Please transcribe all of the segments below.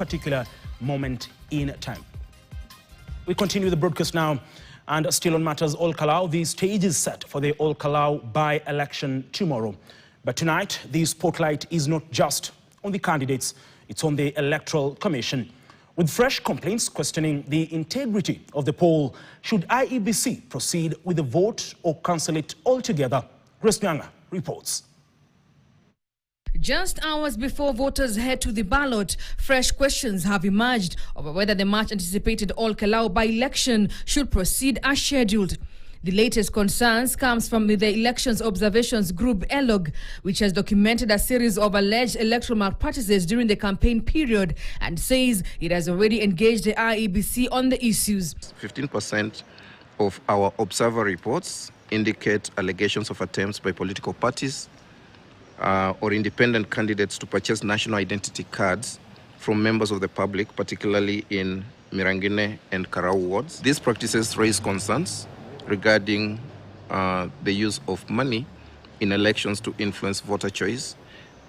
particular moment in time. We continue the broadcast now, and still on matters Ol Kalou, the stage is set for the Ol Kalou by-election tomorrow. But tonight, the spotlight is not just on the candidates, it's on the Electoral Commission. With fresh complaints questioning the integrity of the poll, should IEBC proceed with the vote or cancel it altogether? Grace Nyanga reports. Just hours before voters head to the ballot, fresh questions have emerged over whether the much-anticipated Ol Kalou by-election should proceed as scheduled. The latest concerns comes from the Elections Observations Group ELOG, which has documented a series of alleged electoral malpractices during the campaign period and says it has already engaged the IEBC on the issues. 15% of our observer reports indicate allegations of attempts by political parties or independent candidates to purchase national identity cards from members of the public, particularly in Mirangine and Karau wards. These practices raise concerns regarding the use of money in elections to influence voter choice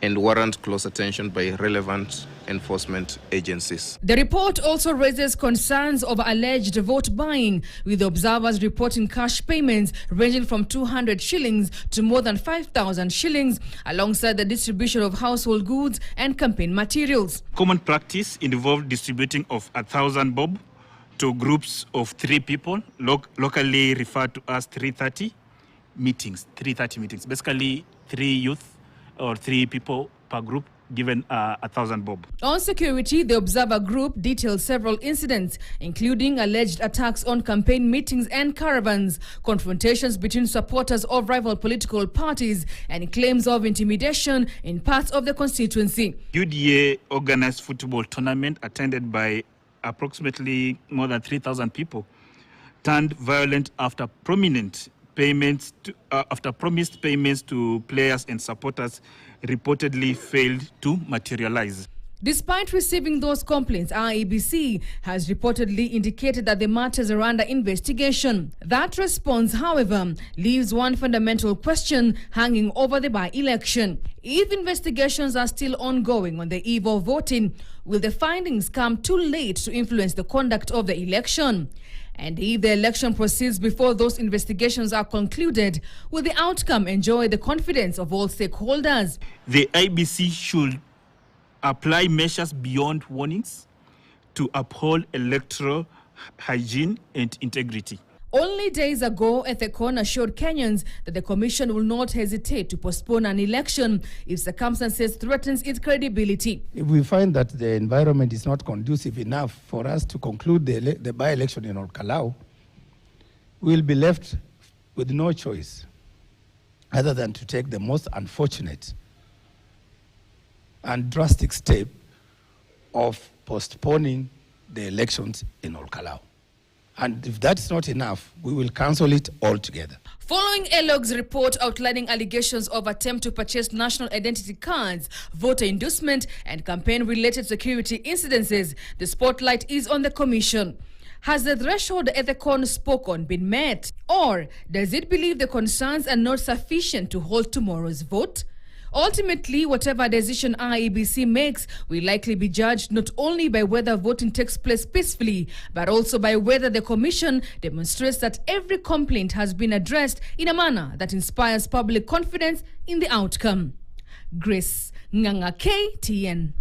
and warrant close attention by relevant enforcement agencies. The report also raises concerns of alleged vote buying, with observers reporting cash payments ranging from 200 shillings to more than 5,000 shillings, alongside the distribution of household goods and campaign materials. Common practice involved distributing of 1,000 bob to groups of 3 people, locally referred to as 330 meetings. Basically 3 youth or 3 people per group given 1,000 bob. On security, the Observer Group detailed several incidents, including alleged attacks on campaign meetings and caravans, confrontations between supporters of rival political parties, and claims of intimidation in parts of the constituency. UDA organized football tournament attended by approximately more than 3,000 people turned violent after promised payments to players and supporters reportedly failed to materialize. Despite receiving those complaints, IEBC has reportedly indicated that the matters are under investigation. That response, however, leaves one fundamental question hanging over the by-election. If investigations are still ongoing on the eve of voting, will the findings come too late to influence the conduct of the election? And if the election proceeds before those investigations are concluded, will the outcome enjoy the confidence of all stakeholders? The IEBC should apply measures beyond warnings to uphold electoral hygiene and integrity. Only days ago, Ethekon assured Kenyans that the Commission will not hesitate to postpone an election if circumstances threatens its credibility. If we find that the environment is not conducive enough for us to conclude the by-election in Ol Kalou, we will be left with no choice other than to take the most unfortunate and drastic step of postponing the elections in Ol Kalou. And if that's not enough, we will cancel it altogether. Following ELOG's report outlining allegations of attempt to purchase national identity cards, voter inducement, and campaign-related security incidences, the spotlight is on the Commission. Has the threshold Ethekon spoke on been met? Or does it believe the concerns are not sufficient to hold tomorrow's vote? Ultimately, whatever decision IEBC makes will likely be judged not only by whether voting takes place peacefully, but also by whether the Commission demonstrates that every complaint has been addressed in a manner that inspires public confidence in the outcome. Grace Nyanga, KTN.